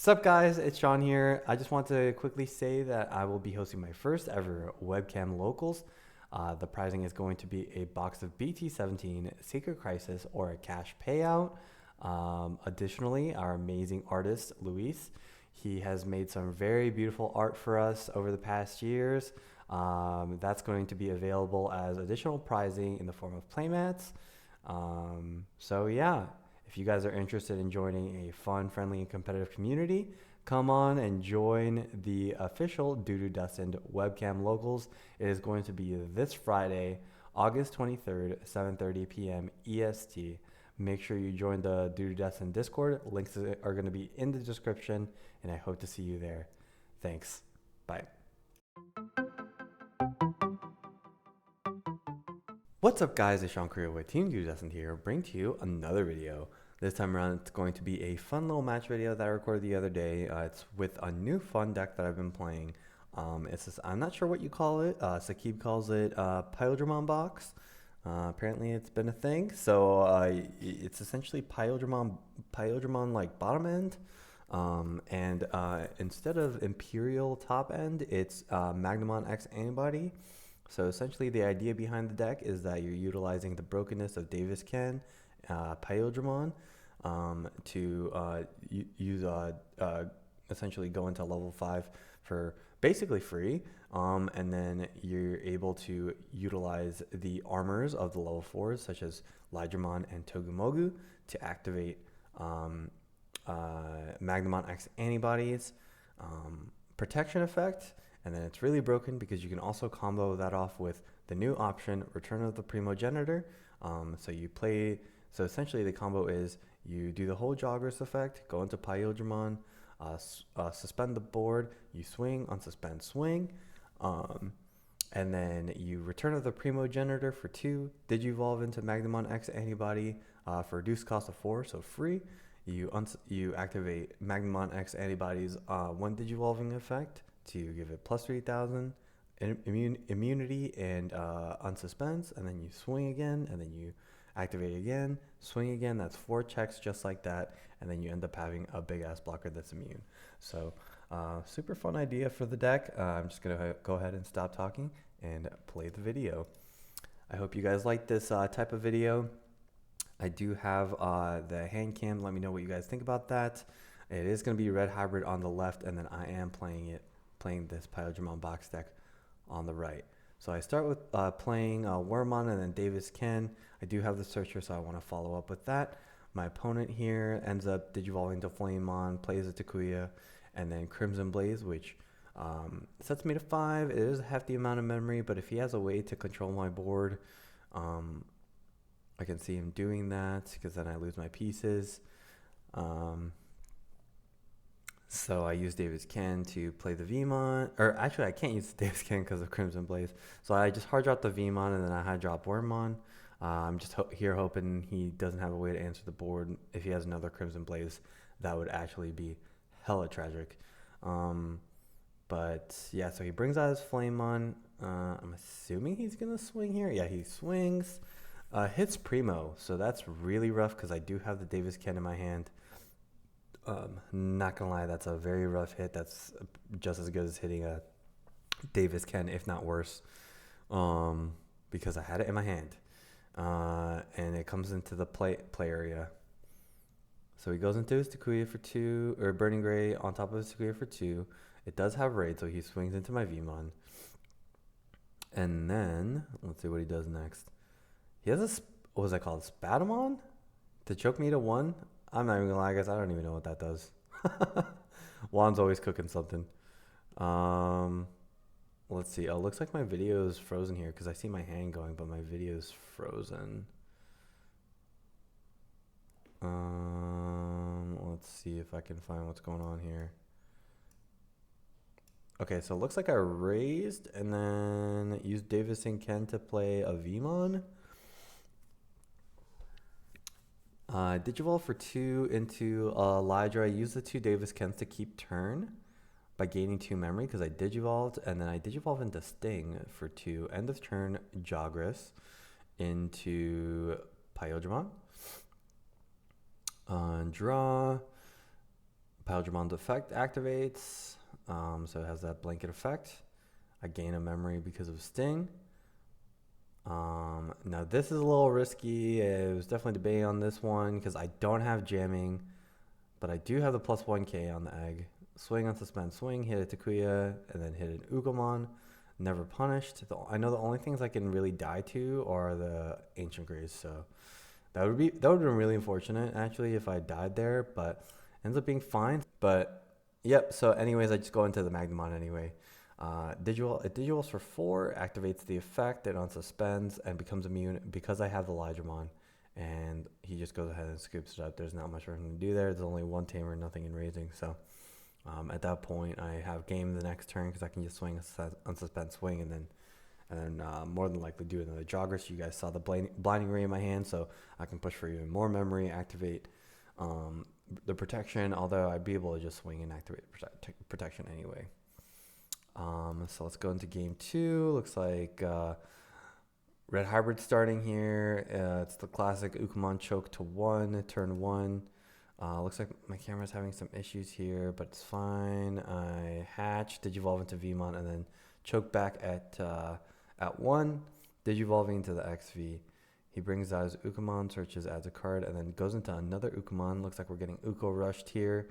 Sup guys, it's Sean here. I just want to quickly say that I will be hosting my first ever webcam locals. The prizing is going to be a box of BT17, Secret Crisis, or a cash payout. Additionally, our amazing artist, Luis, he has made some very beautiful art for us over the past years. That's going to be available as additional prizing in the form of playmats. So yeah, if you guys are interested in joining a fun, friendly, and competitive community, come on and join the official Doo Destined webcam locals. It is going to be this Friday, August 23rd, 7:30 p.m. EST. Make sure you join the Doo Destined Discord. Links are going to be in the description, and I hope to see you there. Thanks. Bye. What's up guys, it's Sean Creel with Team Digimon here, bring to you another video. This time around it's going to be a fun little match video that I recorded the other day. It's with a new fun deck that I've been playing. I'm not sure what you call it. Sakib calls it Paildramon box. Apparently it's been a thing. So it's essentially Paildramon like bottom end. Instead of Imperial top end, it's Magna X antibody. So essentially the idea behind the deck is that you're utilizing the brokenness of Davis Ken, Paildramon, to essentially go into level 5 for basically free, and then you're able to utilize the armors of the level 4s such as Lydramon and Togumogu to activate Magnemon X antibodies, protection effect. And then it's really broken because you can also combo that off with the new option, Return of the Primogenitor. So essentially the combo is you do the whole Joggers effect, go into Paildramon, suspend the board, you swing, unsuspend, swing, and then you Return of the Primogenitor for 2, Digivolve into Magnemon X antibody for reduced cost of 4, so free. You activate Magnemon X antibodies 1 Digivolving effect to give it plus 3,000 immunity and unsuspense, and then you swing again, and then you activate again, swing again. That's 4 checks just like that, and then you end up having a big ass blocker that's immune. So super fun idea for the deck. I'm just gonna go ahead and stop talking and play the video. I hope you guys like this type of video. I do have the hand cam. Let me know what you guys think about that. It is going to be red hybrid on the left, and then I am playing this Paildramon box deck on the right. So I start with playing Wormmon and then Davis Ken. I do have the Searcher, so I want to follow up with that. My opponent here ends up Digivolving to Flamemon, plays a Takuya, and then Crimson Blaze, which sets me to 5. It is a hefty amount of memory, but if he has a way to control my board, I can see him doing that because then I lose my pieces. So I use Davis Ken to play the Vmon, or actually I can't use Davis Ken because of Crimson Blaze. So I just hard drop the Vmon and then I high drop Wormmon. I'm just here hoping he doesn't have a way to answer the board. If he has another Crimson Blaze, that would actually be hella tragic. But yeah, so he brings out his Flamemon. I'm assuming he's gonna swing here. Yeah, he swings. Hits Primo, so that's really rough because I do have the Davis Ken in my hand. Not gonna lie, that's a very rough hit. That's just as good as hitting a Davis Ken, if not worse, because I had it in my hand. And it comes into the play area. So he goes into his Takuya for 2, or Burning Gray on top of his Takuya for 2. It does have raid, so he swings into my Vmon. And then, let's see what he does next. He has a, what was that called? Spadamon? To choke me to 1? I'm not even gonna lie, guys. I don't even know what that does. Juan's always cooking something. Let's see. Oh, looks like my video is frozen here because I see my hand going, but my video is frozen. Let's see if I can find what's going on here. Okay, so it looks like I raised and then used Davis and Ken to play a Vmon. Digivolve for 2 into Lydra. I use the 2 Davis Kens to keep turn by gaining 2 memory because I Digivolved, and then I Digivolve into Sting for 2. End of turn Jogres into Paildramon. Draw. Paildramon's effect activates, so it has that blanket effect. I gain a memory because of Sting. Now this is a little risky. I was definitely debating on this one because I don't have jamming, but I do have the plus 1k on the egg. Swing on suspend, swing, hit a Takuya, and then hit an Ugomon. Never punished. I know the only things I can really die to are the Ancient Grays, so that would have been really unfortunate actually if I died there, but ends up being fine. But yep. So anyways, I just go into the Magnamon anyway. It digitals for 4, activates the effect, it unsuspends, and becomes immune because I have the Lydramon. And he just goes ahead and scoops it up. There's not much for him to do there. There's only one tamer, nothing in raising. So at that point, I have game the next turn because I can just swing, unsuspend, swing, and then more than likely do another jogger. So you guys saw the blinding ray in my hand, so I can push for even more memory, activate the protection. Although I'd be able to just swing and activate protection anyway. So let's go into game 2. Looks like Red Hybrid starting here. It's the classic Ukamon choke to 1, turn 1. Looks like my camera's having some issues here, but it's fine. I hatch, Digivolve into Vmon, and then choke back at 1, Digivolving into the XV. He brings out his Ukamon, searches, adds a card, and then goes into another Ukamon. Looks like we're getting Uko rushed here.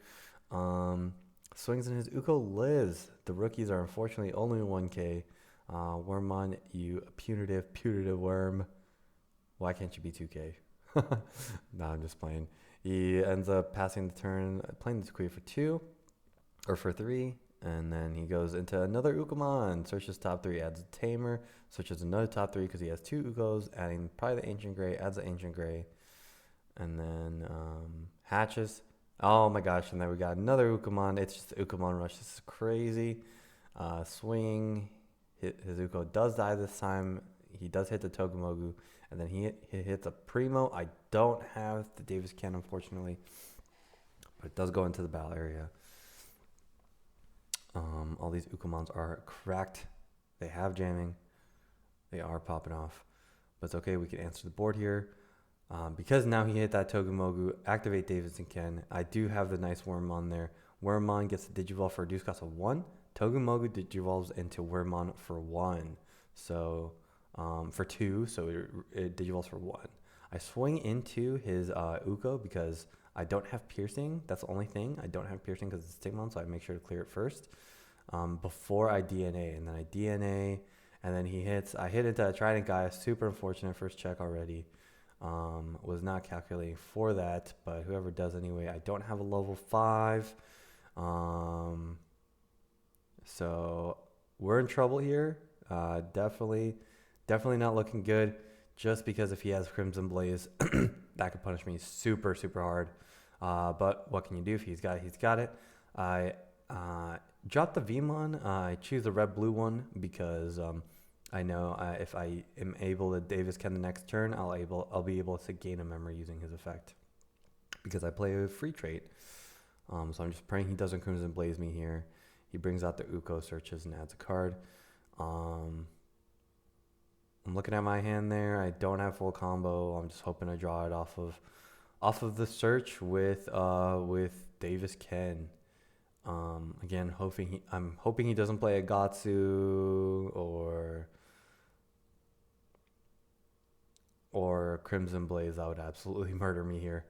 Swings in his Uko, lives. The rookies are unfortunately only 1k. Wormmon, you punitive worm. Why can't you be 2k? Nah, I'm just playing. He ends up passing the turn, playing the Takuya for 2, or for 3, and then he goes into another Ukamon, searches top 3, adds a Tamer, searches another top 3 because he has 2 Ukos, adding probably the Ancient Gray, adds the Ancient Gray, and then hatches. Oh my gosh, and then we got another Ukamon. It's just the Ukamon rush. This is crazy. Swing. His Uko does die this time. He does hit the Togemogu, and then he hits a Primo. I don't have the Davis Can, unfortunately, but it does go into the battle area. All these Ukamons are cracked. They have jamming. They are popping off, but it's okay. We can answer the board here. Because now he hit that Togemogu, activate Davidson Ken. I do have the nice Wormmon there. Wormmon gets the Digivolve for a reduced cost of 1. Togemogu Digivolves into Wormmon for 1. So, for 2, so it Digivolves for 1. I swing into his Uko because I don't have Piercing. That's the only thing. I don't have Piercing because it's Stigmon, so I make sure to clear it first before I DNA. And then I DNA, and then he hits. I hit into a Trident guy. Super unfortunate first check already. Was not calculating for that, but whoever does anyway. I don't have a level 5, so we're in trouble here. Definitely not looking good. Just because if he has Crimson Blaze, that could punish me super hard. But what can you do if he's got it? I drop the Vmon. I choose the red blue one because I know if I am able to Davis Ken the next turn, I'll be able to gain a memory using his effect because I play a free trait. So I'm just praying he doesn't Crimson Blaze me here. He brings out the Uko, searches, and adds a card. I'm looking at my hand there. I don't have full combo. I'm just hoping to draw it off of the search with Davis Ken. Again, I'm hoping he doesn't play a Gatsu or Crimson Blaze. That would absolutely murder me here.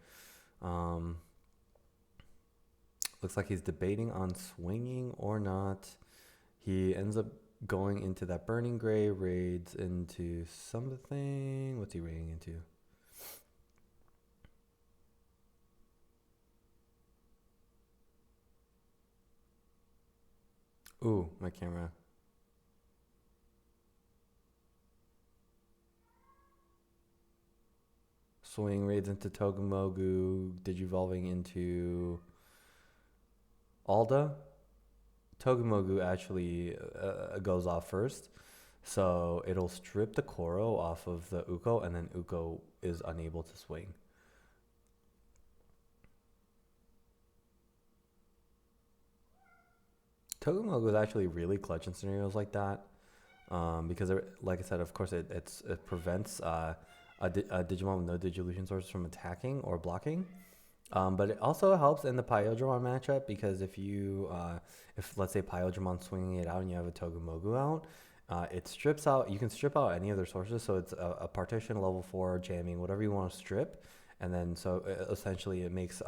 Looks like he's debating on swinging or not. He ends up going into that Burning Gray, raids into something. What's he raiding into? Ooh, my camera. Swing, raids into Togemogu, Digivolving into Alda. Togemogu actually goes off first, so it'll strip the Koro off of the Uko, and then Uko is unable to swing. Togemogu is actually really clutch in scenarios like that, because like I said, of course it prevents a Digimon with no Digivolution source from attacking or blocking. But it also helps in the Paildramon matchup because if let's say Paildramon's swinging it out and you have a Togemogu out, it strips out. You can strip out any of their sources, so it's a partition, level 4, jamming, whatever you want to strip, and then so essentially it makes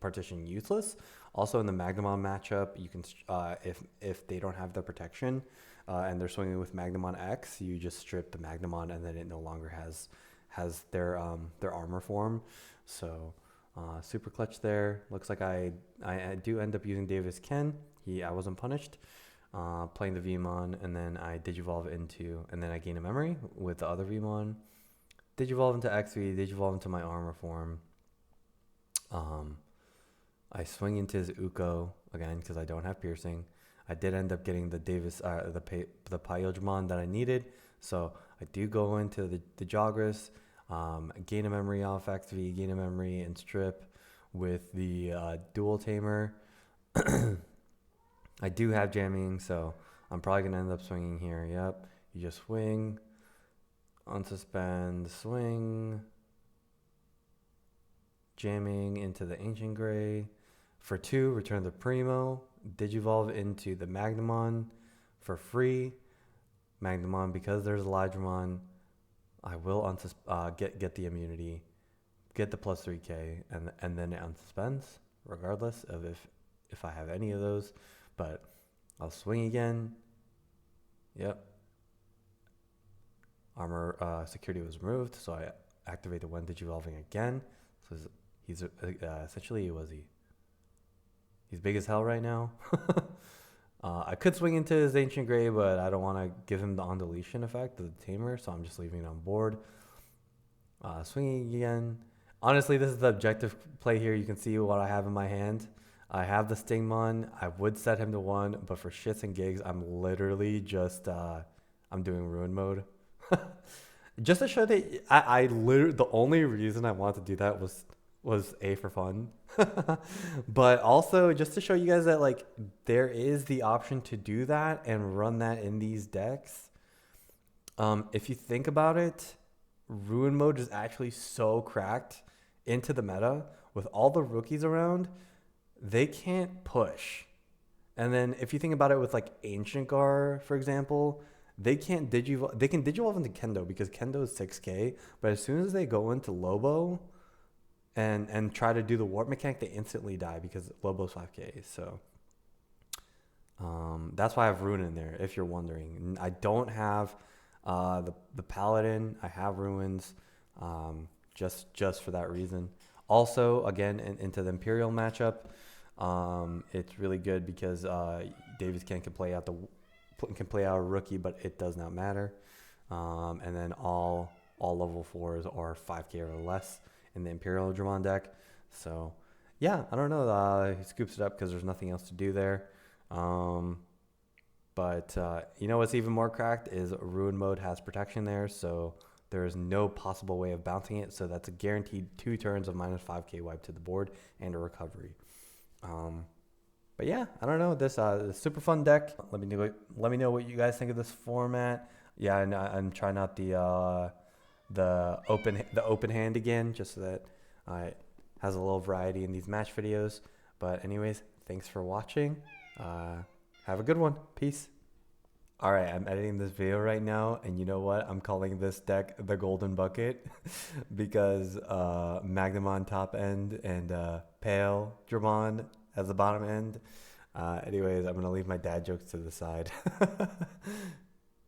partition useless. Also in the Magnamon matchup, you can if they don't have the protection and they're swinging with Magnamon X, you just strip the Magnamon and then it no longer has their armor form. So. Super clutch there. Looks like I do end up using Davis Ken. I wasn't punished. Playing the Vmon, and then I Digivolve into, and then I gain a memory with the other Vmon. Digivolve into XV, Digivolve into my armor form. I swing into his Uko again because I don't have piercing. I did end up getting the the Paildramon that I needed, so I do go into the Jogras. Gain a memory off XV, gain a memory and strip with the dual tamer. I do have jamming, so I'm probably going to end up swinging here. Yep. You just swing, unsuspend, swing, jamming into the Ancient Gray. For 2, return the Pirmo, Digivolve into the Magnamon for free. Magnamon, because there's Elijahmon, I will get the immunity, get the plus 3k, and then it unsuspends, regardless of if I have any of those. But I'll swing again. Yep. Armor security was removed, so I activate the when Digivolving again. So he's essentially he's big as hell right now. I could swing into his Ancient Gray, but I don't want to give him the on-deletion effect of the Tamer, so I'm just leaving it on board. Swinging again. Honestly, this is the objective play here. You can see what I have in my hand. I have the Stingmon. I would set him to 1, but for shits and gigs, I'm literally just I'm doing Ruin mode. Just to show that I literally, the only reason I wanted to do that was for fun. But also just to show you guys that like there is the option to do that and run that in these decks. If you think about it, Ruin mode is actually so cracked into the meta with all the rookies around. They can't push. And then if you think about it with like Ancient Gar, for example, they can't Digivolve. They can Digivolve into Kendo because Kendo is 6k, but as soon as they go into Lobo and try to do the warp mechanic, they instantly die because Lobo's 5k. So that's why I have Ruin in there, if you're wondering. I don't have the Paladin. I have Ruins just for that reason. Also, again, into the Imperial matchup, it's really good because Davis can play out a rookie, but it does not matter. And then all level 4s are 5k or less in the Imperial Dramon deck. So yeah, I don't know. He scoops it up because there's nothing else to do there. But you know what's even more cracked is Ruin mode has protection there, so there is no possible way of bouncing it. So that's a guaranteed 2 turns of minus 5k wipe to the board and a recovery. But yeah, I don't know. This super fun deck. Let me know what you guys think of this format. Yeah, and I'm trying out the open hand again, just so that it has a little variety in these match videos. But anyways, thanks for watching. Have a good one. Peace. All right, I'm editing this video right now, and you know what? I'm calling this deck the Golden Bucket because Magnamon top end and Paildramon as the bottom end. Anyways, I'm gonna leave my dad jokes to the side.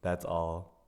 That's all.